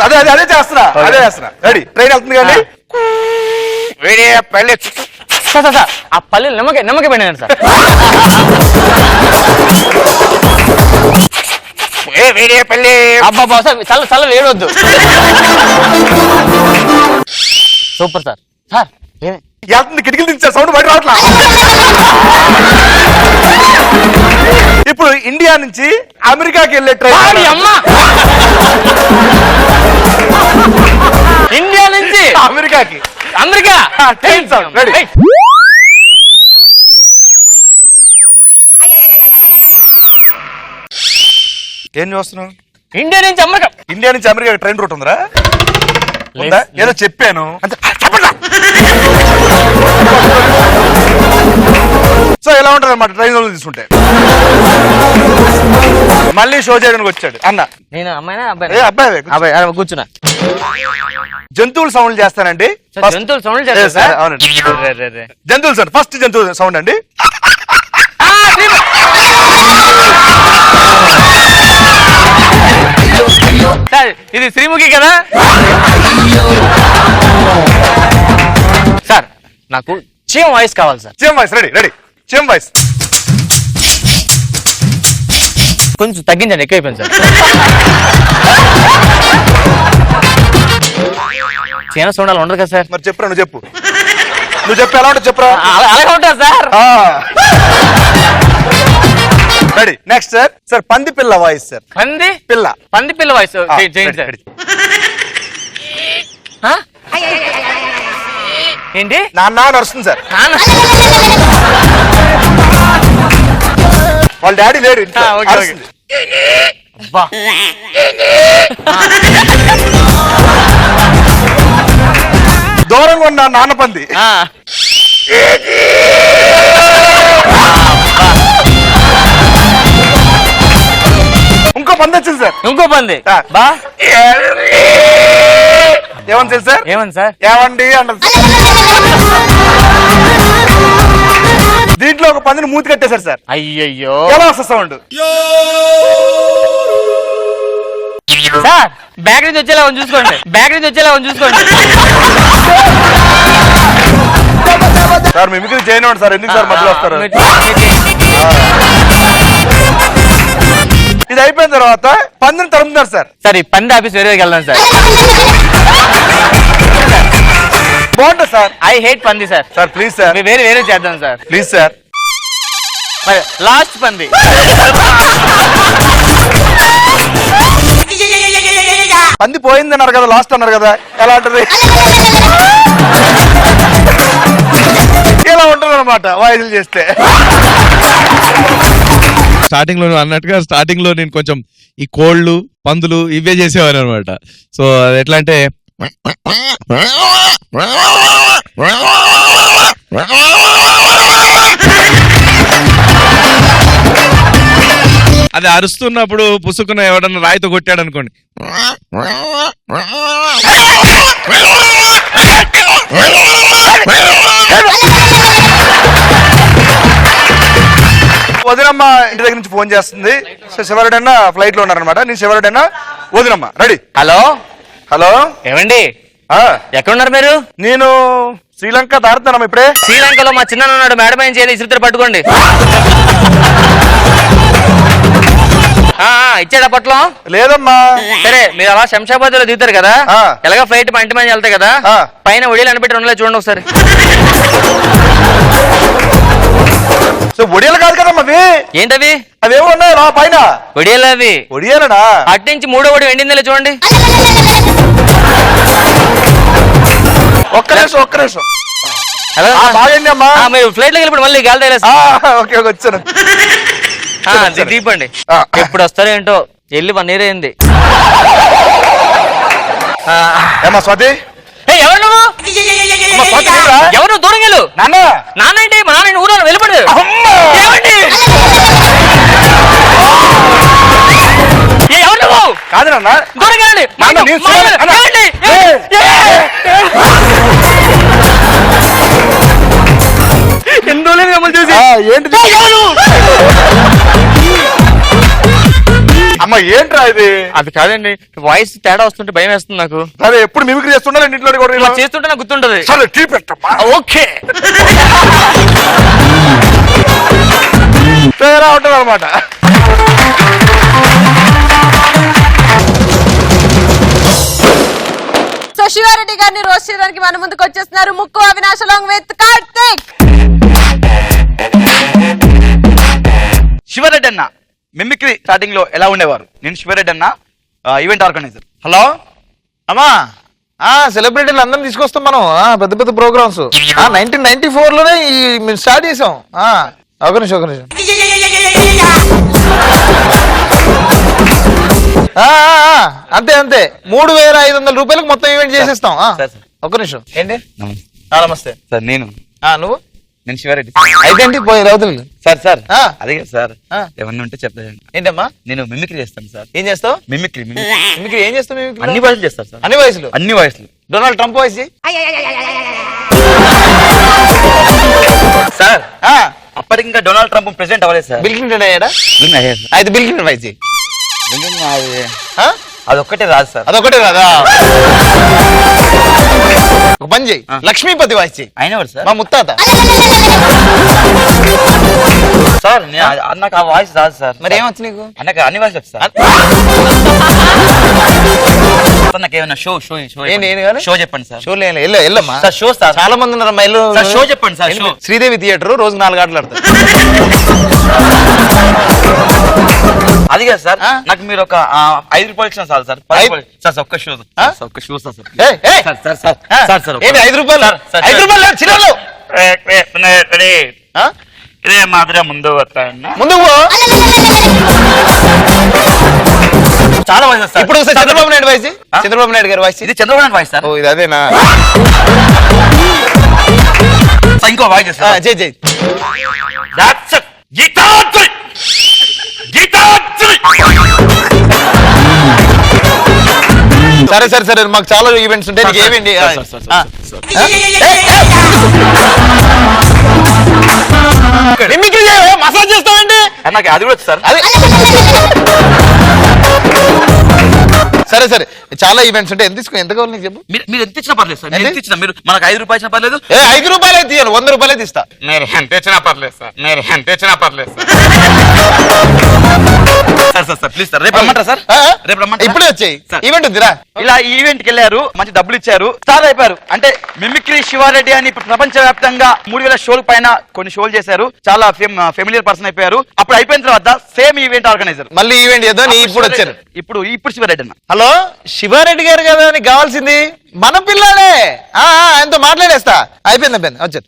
అదే చేస్తున్నా. రెడీ, ట్రైన్ వెళ్తుంది కానీ పల్లె. సార్ ఆ పల్లి నమ్మకే పోయినాను సార్. అబ్బా సార్ చల్ల వేడొద్దు. Super sir. సార్ వెళ్తుంది, కిటికీలు దించే సౌండ్ బయట రావట్లా. ఇప్పుడు ఇండియా నుంచి అమెరికాకి వెళ్ళే ట్రైన్. ఇండియా నుంచి అమెరికా ట్రైన్ సౌండ్. రెడీ. ఏం చూస్తున్నావు? ఇండియా నుంచి అమెరికా ట్రైన్ రూట్ ఉందిరా? ఏదో చెప్పాను. సో ఎలా ఉంటది అన్నమాట ట్రైన్ తీసుకుంటే. మళ్ళీ షో చేయడానికి వచ్చాడు అన్న. నేను అమ్మాయినా అబ్బాయి కూర్చున్నా. జంతువులు సౌండ్ చేస్తానండి. జంతువులు సౌండ్ చేస్తా. అవునండి, జంతువులు సౌండ్. ఫస్ట్ జంతువు సౌండ్ అండి. సార్ ఇది శ్రీముఖి కదా సార్? నాకు చీమ వాయిస్ కావాలి సార్. చీమ వాయిస్. రెడీ. చీమ వాయిస్ కొంచెం తగ్గించండి, ఎక్కువైపోయింది సార్. చీమ సౌండ్ ఉండదు కదా సార్? మరి చెప్పురా, నువ్వు చెప్పు ఎలా ఉంటుంది చెప్పురా. అలాగే ఉంటుంది సార్. రెడీ. నెక్స్ట్ సార్ పంది పిల్ల వాయిస్ సార్. పంది పిల్ల వాయిస్ చేయండి సార్. ఏంటి? నాన్న నడుస్తుంది సార్. వాళ్ళ డాడీ లేడు. దూరంగా ఉన్న నాన్న పంది. ఇంకో పంది వచ్చింది సార్. ఇంకో పంది ఏమని తెలుసు సార్? ఏమని సార్? ఏమండి అన్నది. దీంట్లో ఒక పందిని మూతి కట్టేశారు సార్. అయ్యయ్యో, ఎలా వస్తుంది సౌండ్? సార్ బ్యాగ్ నుంచి వచ్చేలా చూసుకోండి. సార్ మిమిక్రీ చేయనివ్వండి సార్. ఎందుకు సార్ మధ్యలో వస్తారు? ఇది అయిపోయిన తర్వాత పందిని తరుముతున్నారు సార్. సార్ ఈ పంది ఆఫీస్ వేరే వెళ్దాం సార్. బాగుంటుంది సార్. ఐ హేట్ పంది సార్. సార్ ప్లీజ్ సార్, వేరే చేద్దాం సార్. Please sir. మరి లాస్ట్ పంది. పంది పోయింది అన్నారు కదా, లాస్ట్ అన్నారు కదా, ఎలా ఉంటుంది? ఎలా ఉంటుంది అనమాట వాయిస్లు చేస్తే. స్టార్టింగ్ లో నువ్వు అన్నట్టుగా స్టార్టింగ్ లో నేను కొంచెం ఈ కోళ్ళు పందులు ఇవే చేసేవారు అనమాట. సో అది ఎట్లా అంటే అది అరుస్తున్నప్పుడు పుసుకున్న ఎవడన్నా రాయితో కొట్టాడు అనుకోండి, వదినమ్మ ఇంటి దగ్గర నుంచి ఫోన్ చేస్తుంది. శివరుడన్న ఫ్లైట్ లో ఉన్నారనమాట. నేను శివరుడన్న వదినమ్మా రెడీ. హలో హలో ఏమండి ఎక్కడున్నారు మీరు? నేను శ్రీలంక దాడుతున్నాం ఇప్పుడే. శ్రీలంకలో మా చిన్న ఉన్నాడు, మేడం ఏం చేయాలి, ఇసురుతో పట్టుకోండి. ఇచ్చాడా పట్లం? లేదమ్మా. సరే మీరు అలా శంషాబాద్ లో దిగుతారు కదా, ఎలాగ ఫ్లైట్ మంటి మంది వెళ్తాయి కదా, పైన ఒడియాలు అనిపెట్టి ఉండలే చూడండి ఒకసారి. ఒడియాలు కాదు కదమ్మా అవి. ఏంటవి? అవేమో ఉన్నాయి రా పైన. ఒడియాలు అవి. ఒడియాలనా? అట్నుంచి మూడో ఒడి వెండిందిలే చూడండి. ఒక్క నిమిషం ఒక్క నిమిషం. బాగండి అమ్మా. మీరు ఫ్లైట్ లో వెళ్ళిపోయి మళ్ళీ గాలి తగిలేసి. ఓకే వచ్చాను. దీపండి. ఎప్పుడు వస్తారో ఏంటో, వెళ్ళి 1 year అయింది. ఏమా స్వాతి? ఎవరు నువ్వు? ఎవరు దూరం వెళ్ళు. నాన్న నాన్న ఏంటి? మా నాన్న ఊరు వెళ్ళిపడు. ఎవరు నువ్వు? కాదు నాన్న, దూరం వెళ్ళండి. ఎన్నో మిమ్మల్ని చూసి ఏంటి అమ్మ ఏంట్రా ఇది? అది కాదండి, వాయిస్ తేడా వస్తుంటే భయం వేస్తుంది నాకు. సరే ఎప్పుడు మిమిక్రీ చేస్తుండాలి ఇంట్లో కూడా చేస్తుంటే నాకు గుర్తుంటది. సరే టీ పెట్టమ్మా. ఓకే తేడా ఉంటుంది అనమాట. సో శివారెడ్డి గారిని రోస్ట్ చేయడానికి మన ముందుకు వచ్చేస్తున్నారు ముక్కు అవినాష్ అలాంగ్ విత్ కార్తిక్. శివరెడ్డి అన్న మిమిక్రీ స్టార్టింగ్ లో ఎలా ఉండేవారు? నేను శివరెడ్డి అన్న, ఈవెంట్ ఆర్గనైజర్. హలో అమ్మా, సెలబ్రిటీలు అందరం తీసుకొస్తాం మనం, పెద్ద పెద్ద ప్రోగ్రామ్స్. 1994 లోనే మేము స్టార్ట్ చేసాం. ఒక నిమిషం ఒక నిమిషం. అంతే అంతే, 3500 రూపాయలకు మొత్తం ఈవెంట్ చేసేస్తాం. ఒక నిమిషం. ఏంటి? నమస్తే సార్. నువ్వు? నేను శివారెడ్డి. అయితే ఏంటి పోయి రౌతులు సార్ అదే సార్, ఏమన్నా ఉంటే చెప్పండి. ఏంటమ్మా? నేను మిమిక్రీ చేస్తాను సార్. ఏం చేస్తావు? మిమిక్రీ ఏం చేస్తావు? అన్ని వాయిస్లు చేస్తాను సార్. అన్ని వయసులు? అన్ని వాయిస్లు. Donald Trump voice sir. అప్పటికి ఇంకా డొనాల్డ్ ట్రంప్ ప్రెసిడెంట్ అవ్వలేదు సార్. బిల్ క్లింటన్ అయ్యాడా? అయితే బిల్ క్లింటన్ వాయిస్ అదొక్కటే రాదు సార్. అదొకటే రాదా? ఒక పని చేయి, లక్ష్మీపతి వాయిస్ చేయి. అయినా సార్ మా ముత్తాత. సార్ నాకు ఆ వాయిస్ రాదు సార్. మరి ఏమొచ్చు నీకు? నాకు అన్ని వాయిస్ వచ్చు సార్. నాకు ఏమైనా షో షో షో చెప్పండి సార్. షో వెళ్ళమ్మా సార్. షో సార్ చాలా మంది ఉన్నారు అమ్మాయిలు. షో చెప్పండి సార్. షో శ్రీదేవి థియేటర్ రోజు 4 ఆటలు ఆడతారు. అది కదా సార్, నాకు మీరు ఒక 5 రూపాయలు ఇచ్చిన చాలు సార్. 10 రూపాయలు సార్. ఒక్క షో ఒక్క షో సార్. సార్ 5 రూపాయలు? 5 రూపాయలు చిన్నలు ఇదే మాదిరి ముందు వస్తాయన్న. ముందుకు చాలా వాయిస్ సార్. ఇప్పుడు చంద్రబాబు నాయుడు వాయిస్. చంద్రబాబు నాయుడు గారి వాయిస్. ఇది చంద్రబాబు నాయుడు వాయిస్ సార్. ఓ ఇది అదేనా? ఇంకో వాయిస్ జై జై. సరే సరే సరే, మాకు చాలా ఈవెంట్స్ ఉంటాయి. నీకు ఏమేంటి? మసాజ్ చేస్తామండి. నాకు అది కూడా సార్. అదే సరే సరే, చాలా ఈవెంట్స్ ఉంటాయి. ఎంత కావాలి నీకు చెప్పు. మీరు ఎంత ఇచ్చినా పర్లేదు సార్. ఎంత ఇచ్చినా మీరు మనకు 5 రూపాయలు ఇచ్చినా పర్లేదు. 5 రూపాయలే తీయాలి, 100 రూపాయలే తీస్తా. మీరు ఎంత ఇచ్చినా పర్లేదు సార్. మీరు ఎంత ఇచ్చినా పర్లేదు సార్. సార్ ప్లీజ్ సార్, రేపు రమ్మంటారా సార్? రేపు రమ్మంటారా? ఇప్పుడే వచ్చాయి, ఈవెంట్ ఉందిరా. ఇలా ఈవెంట్ కి వెళ్ళారు, మంచి డబ్బులు ఇచ్చారు, స్టార్ అయిపోయారు. అంటే మిమిక్రీ శివారెడ్డి అని ప్రపంచ వ్యాప్తంగా 3000 షోల పైన కొన్ని షోలు చేశారు. చాలా ఫెమిలియర్ పర్సన్ అయిపోయారు. అప్పుడు అయిపోయిన తర్వాత సేమ్ ఈవెంట్ ఆర్గనైజర్ మళ్ళీ ఈవెంట్ ఏదో ఇప్పుడు వచ్చారు. ఇప్పుడు శివారెడ్డి అన్న. హలో, శివారెడ్డి గారు కదా నీకు కావాల్సింది? మన పిల్లాడే, ఆయనతో మాట్లాడేస్తా. అయిపోయింది వచ్చారు.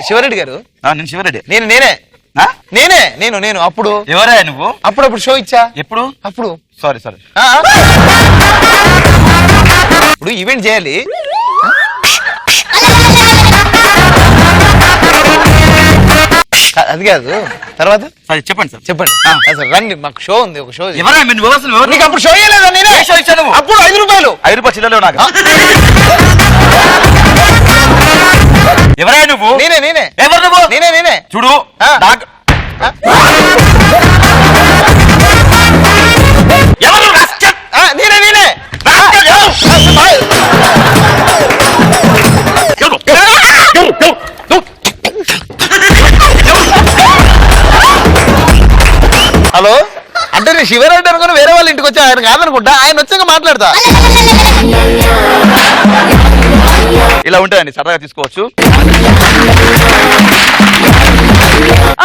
శివారెడ్డి గారు? నేను శివారెడ్డి. నేను అప్పుడు ఎవరా నువ్వు? అప్పుడు షో ఇచ్చా. ఎప్పుడు? అప్పుడు సారీ ఇప్పుడు ఈవెంట్ చేయాలి. అది కాదు, తర్వాత చెప్పండి సార్. చెప్పండి సార్. రండి, మాకు షో ఉంది. ఒక షో. నీకు అప్పుడు షో ఇవ్వలేదా? నేనే షో ఇచ్చాను. అప్పుడు 5 రూపాయలు. 5 రూపాయలు చిల్లలేవు నాకు. ఎవరా నువ్వు? నేనే. ఎవరు నువ్వు? నేనే. చూడు శివరెడ్డి అనుకుని వేరే వాళ్ళ ఇంటికి వచ్చి ఆయన కాదనుకుంటా, ఆయన వచ్చాక మాట్లాడతా. ఇలా ఉంటాయండి, సరదాగా తీసుకోవచ్చు.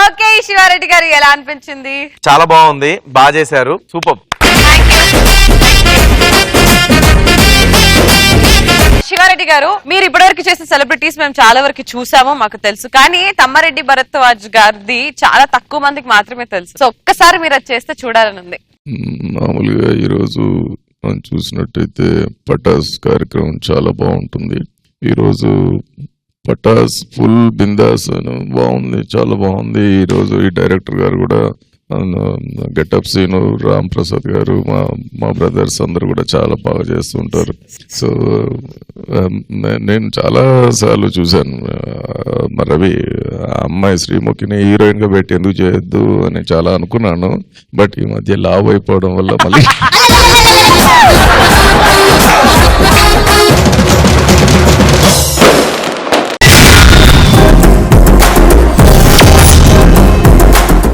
ఓకే శివారెడ్డి గారు ఎలా అనిపించింది? చాలా బాగుంది, బాగా చేశారు, సూపర్. శివారెడ్డి గారు, మీరు ఇప్పటివరకు చేసిన సెలబ్రిటీస్ మేము చాలా వరకు చూసాము, మాకు తెలుసు. కానీ తమ్మారెడ్డి భరద్వాజ్ గారిది చాలా తక్కువ మందికి మాత్రమే తెలుసు. సో ఒక్కసారి మీరు అది చేస్తే చూడాలని ఉంది. మామూలుగా ఈరోజు మనం చూసినట్టయితే పటాస్ కార్యక్రమం చాలా బాగుంటుంది. ఈరోజు పటాస్ ఫుల్ బిందాస్ బాగుంది, చాలా బాగుంది. ఈరోజు ఈ డైరెక్టర్ గారు కూడా గెటప్ సీను రామ్ ప్రసాద్ గారు, మా బ్రదర్స్ అందరూ కూడా చాలా బాగా చేస్తుంటారు. సో నేను చాలా సార్లు చూశాను రవి అమ్మాయి శ్రీముఖిని హీరోయిన్ గా పెట్టి ఎందుకు చేయొద్దు అని చాలా అనుకున్నాను. బట్ ఈ మధ్య లావ్ అయిపోవడం వల్ల మళ్ళీ